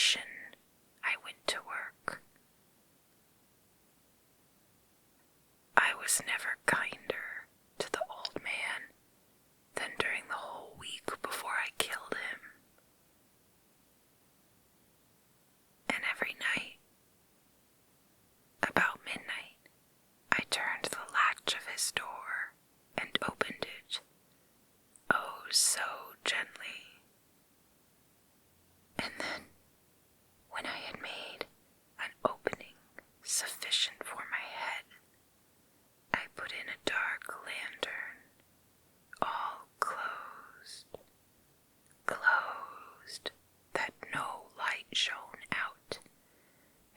desperation, I went to work. I was never kinder to the old man than during the whole week before I killed him. And every night, about midnight, I turned the latch of his door and opened it, oh so gently. And then, when I had made an opening sufficient for my head, I put in a dark lantern, all closed, that no light shone out,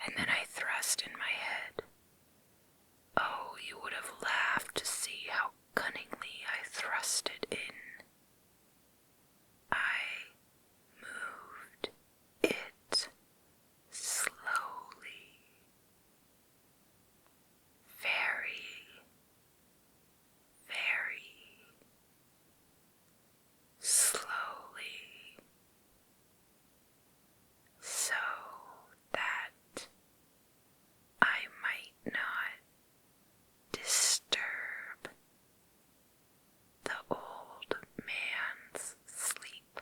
and then I thrust in my head. Oh, you would have laughed to see how cunningly I thrust it in. I moved it slowly, very, very slowly, so that I might not disturb the old man's sleep.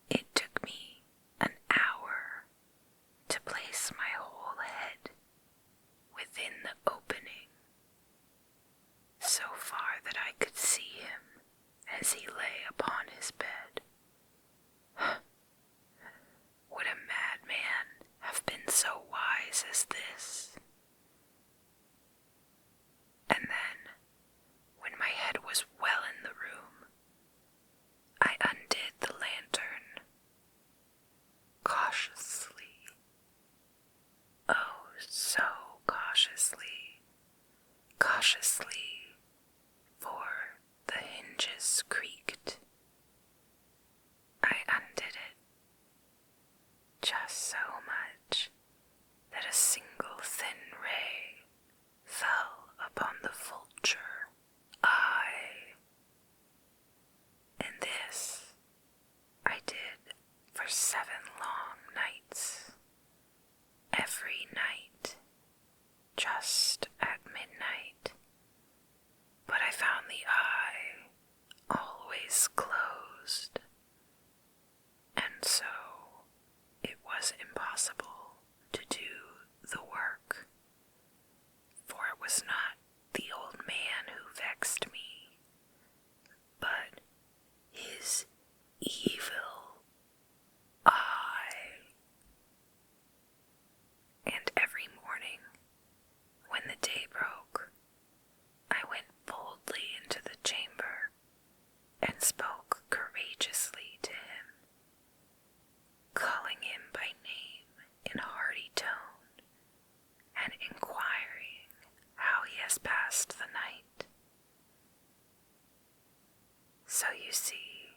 It took me an hour to place my whole head within the opening, so far that I could see him as he lay upon his bed. Would a madman have been so wise as this? And then, when my head was well in the room, I undid the lantern, cautiously, oh so cautiously, for the hinges creaked. I undid it just so much that a single thin ray fell upon the vulture eye. And this I did for 7 long nights, every night, just at midnight. But I found the eye always closed, and so it was impossible to do the work, for it was not the old man who vexed me, but his evil eye. And every morning, when the day broke, I went boldly into the chamber and spoke courageously to him, calling him by name in a hearty tone, and inquiring how he has passed the night. So you see,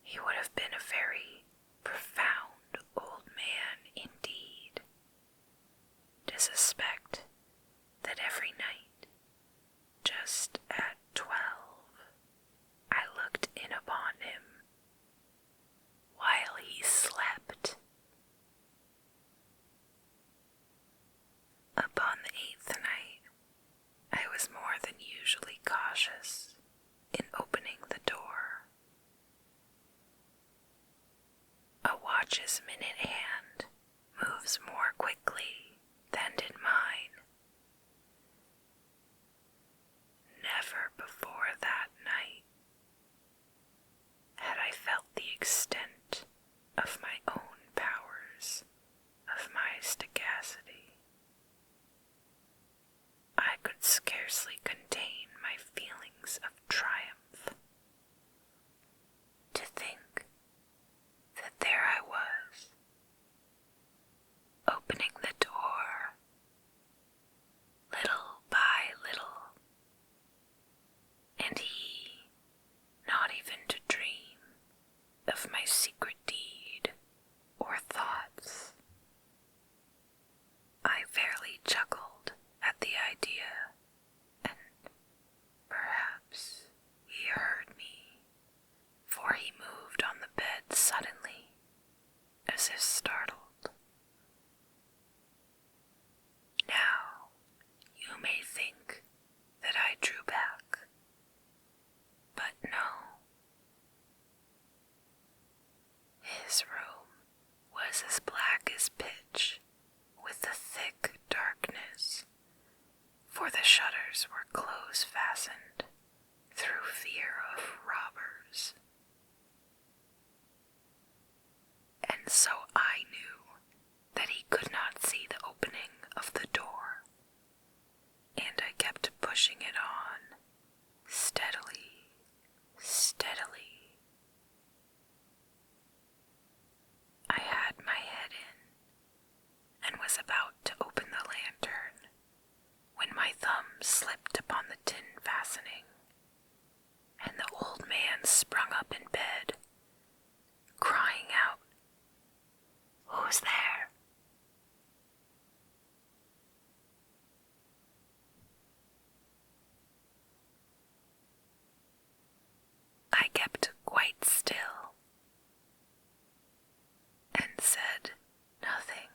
he would have been a very profound old man indeed to suspect that every night, just at 12, I looked in upon him while he slept. Upon the 8th night, I was more than usually cautious in opening the door. A watch's minute hand moves more quickly than did mine. Never before that night had I felt the extent of my own powers, of my sagacity. I could scarcely contain my feelings of triumph. To think that there I was, a This room was as black as pitch, with a thick darkness, for the shutters were close fastened through fear of robbers. And so I knew that he could not see the opening of the door, and I kept pushing it on, steadily, steadily. I had my head in, and was about to open the lantern, when my thumb slipped upon the tin fastening, and the old man sprung up in bed, crying out, "Who's there?" I kept quite still and said nothing.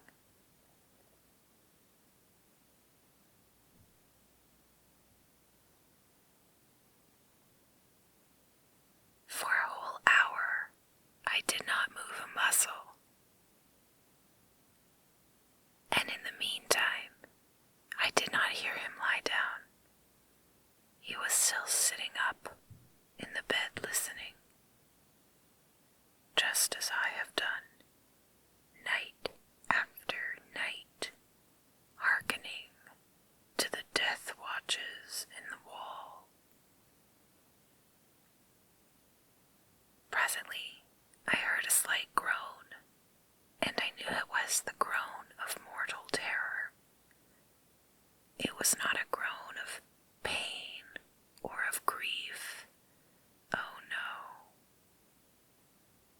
For a whole hour, I did not move a muscle. And in the meantime, I did not hear him lie down. He was still sitting up in the bed listening, just as I have done, night after night, hearkening to the death watches in the wall. Presently, I heard a slight groan, and I knew it was the groan of mortal terror. It was not a groan of pain or of grief. Oh no.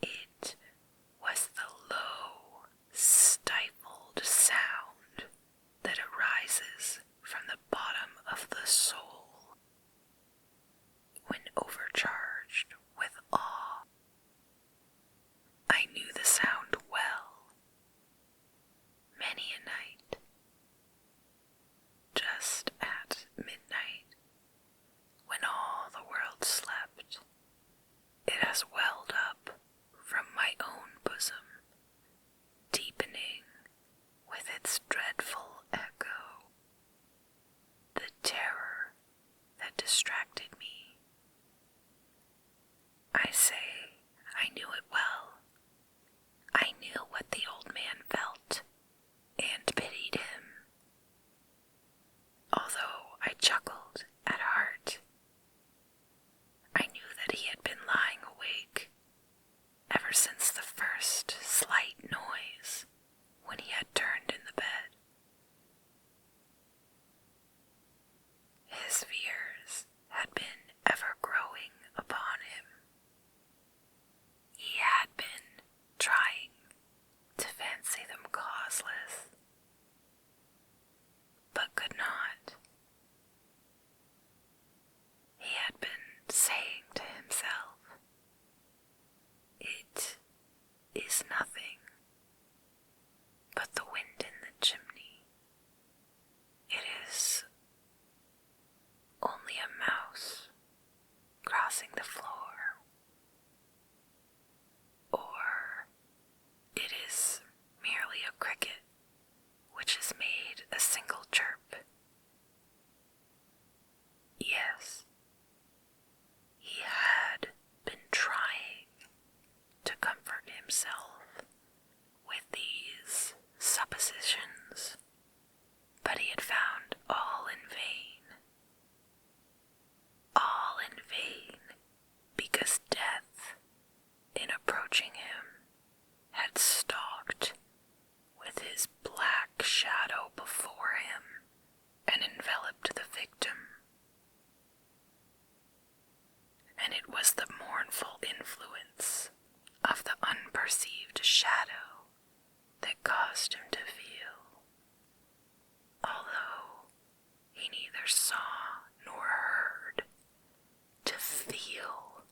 It was the low, stifled sound that arises from the bottom of the soul when overcharged with awe. I knew the sound well. Many a night, just at midnight, when all the world slept, it has welled up from my own bosom, deepening with its dreadful echo the terror that distracted me. I say I knew it well. I knew what the old man felt, and pitied him, although I chuckled at heart. I knew that he had been lying awake ever since the first slight noise when he had turned in the bed. His fears had been ever growing upon him. He had been trying to fancy them causeless, but could not. He had been saying to himself, "It is nothing but the wind in the chimney. It is only a mouse crossing the floor. Or it is merely a cricket which has made a single chirp." Yes, he had been trying to comfort himself with these suppositions, but he had found all in vain. All in vain, because death, in approaching him, had stalked with his black shadow before him and enveloped the victim. And it was the mournful influence of the unperceived shadow that caused him to feel, although he neither saw nor heard, to feel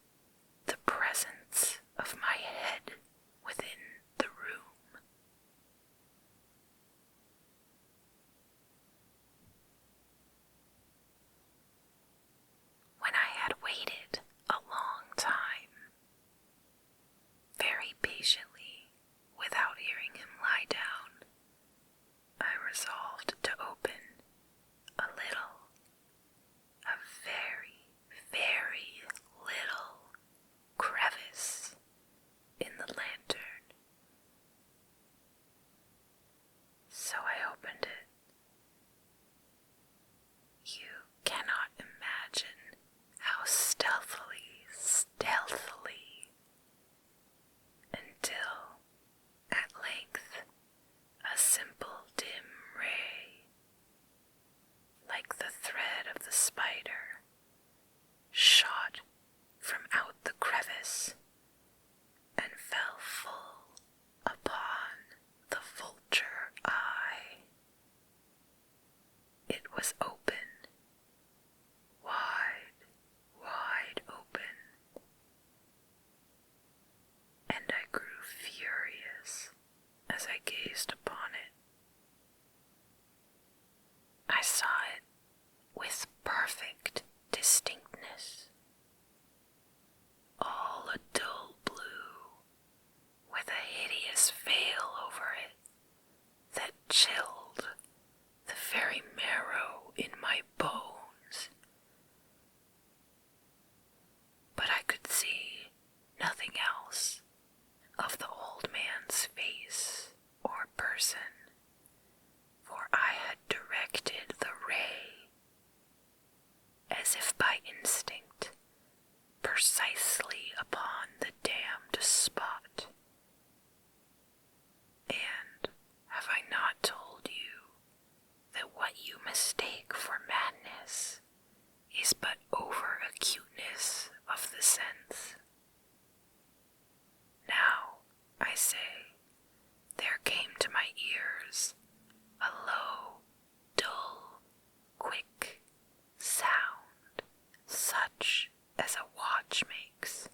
the presence of my head within the room. When I had waited a long time, very patiently, I say, there came to my ears a low, dull, quick sound, such as a watch makes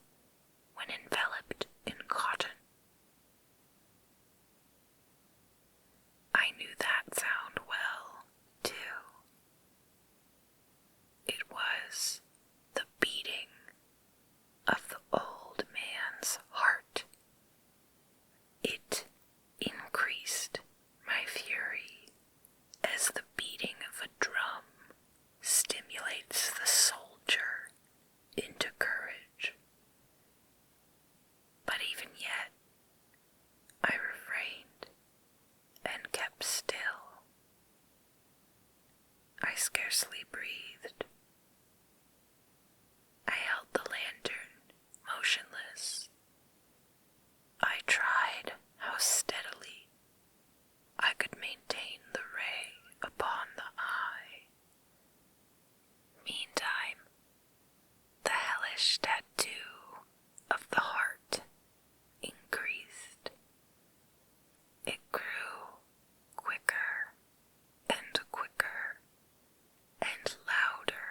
when enveloped in cotton. I knew that sound well, too. It was the beating of the old man's heart. It increased my fury as the beating of a drum stimulates the soldier into courage. But even yet, I refrained and kept still. I scarcely breathed. I held the lantern motionless. I tried how steadily I could maintain the ray upon the eye. Meantime, the hellish tattoo of the heart increased. It grew quicker and quicker and louder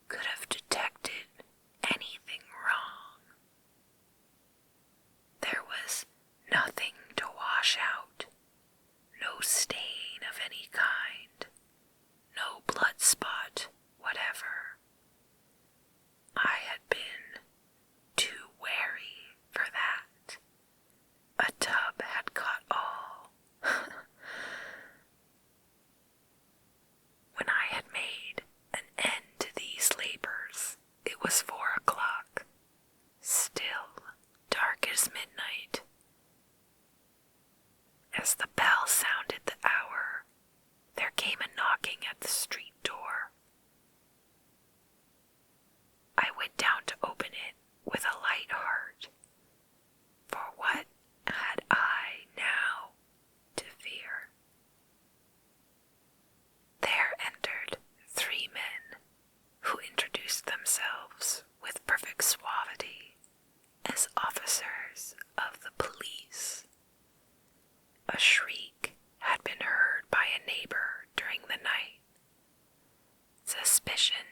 could have detected anything wrong. There was nothing to wash out, no stain of any kind, no blood spot whatever. I had been too wary for that. A tub had caught all. When I had made an end to these labors, it was 4 o'clock, still dark as midnight. As the bell sounded the hour, there came a knocking at the street door. I went down to open it with a light heart, for what had I now to fear? There entered 3 men, who introduced themselves with perfect suavity as officers of the police. A shriek had been heard by a neighbor during the night. Suspicion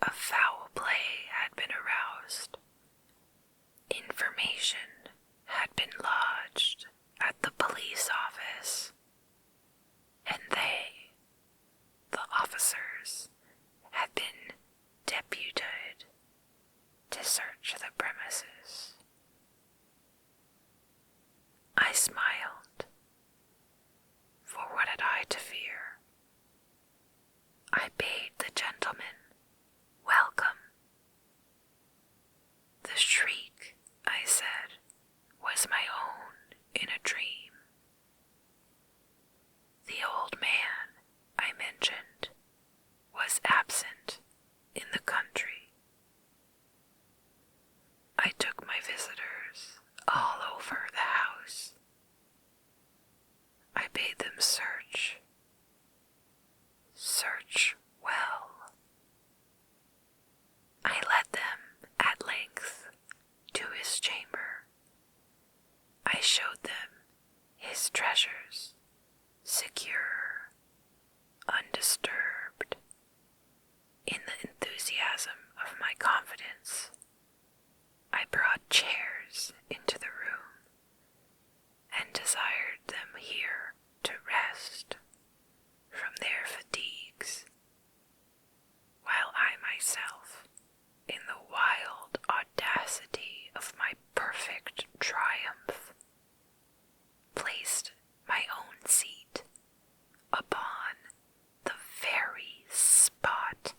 of foul play had been aroused. Information had been lodged at the police office, and they, the officers, had been deputed to search the premises. I smiled, for what had I to fear? I bade the gentleman welcome. The shriek, I said, was my own in a dream. The old man, I mentioned, was absent in the country. I took my visitors all over the house. I bade them search well. I led them at length to his chamber. I showed them his treasures, secure, undisturbed. In the enthusiasm of my confidence, I brought chairs into the room and desired them here to rest from their fatigues, while I myself, in the wild audacity of my perfect triumph, placed my own seat upon the very spot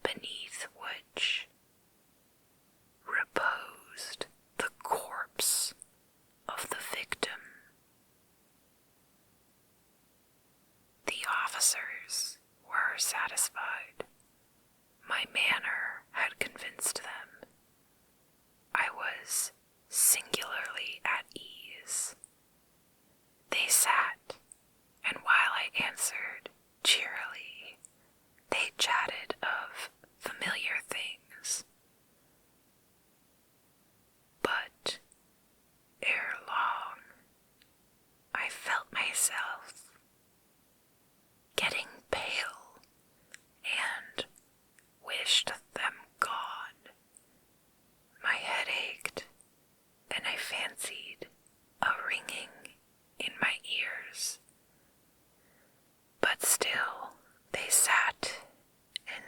beneath which reposed the corpse of the victim. The officers were satisfied. My manner had convinced them. I was singularly at ease. They sat, and while I answered cheerily, they chatted of familiar things. But ere long, I felt myself getting pale and wished them gone. My head ached, and I fancied a ringing in my ears. But still they sat and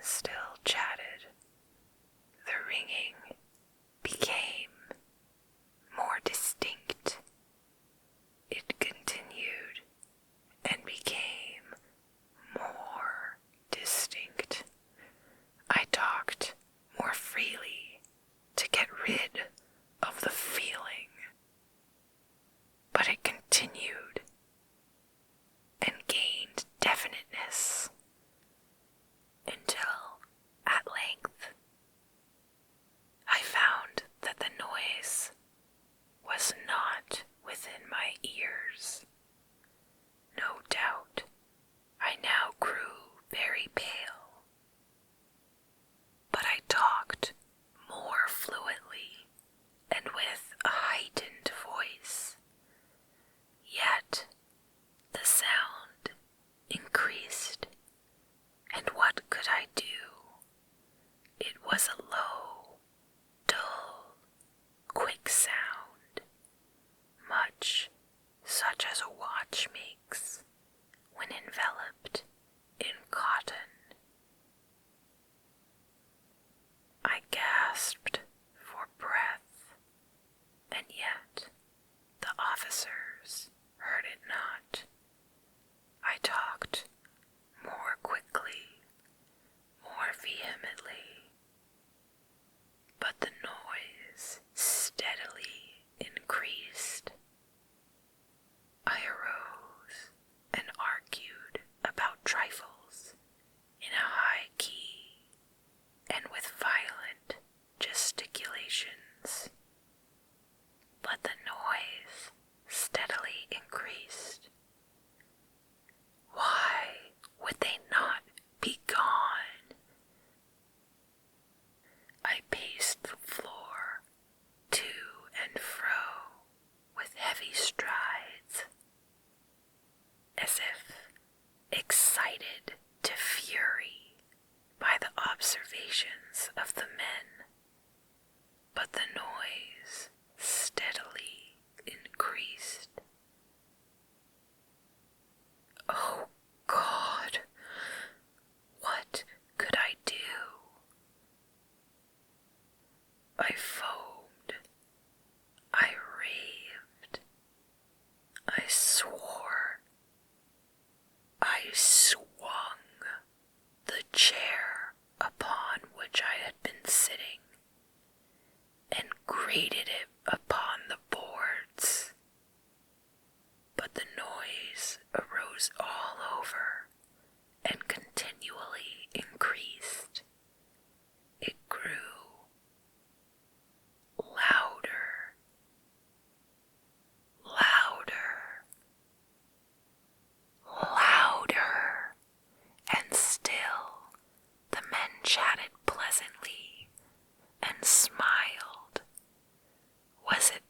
voices of the men, but the noise steadily increased. Oh God, what could I do? I foamed, I raved, I swore, I swung the chair upon which I had been sitting and grated it upon the boards. But the noise arose all over and continually increased. It grew louder, louder, louder, and still the men chatted pleasantly and smiled. Was it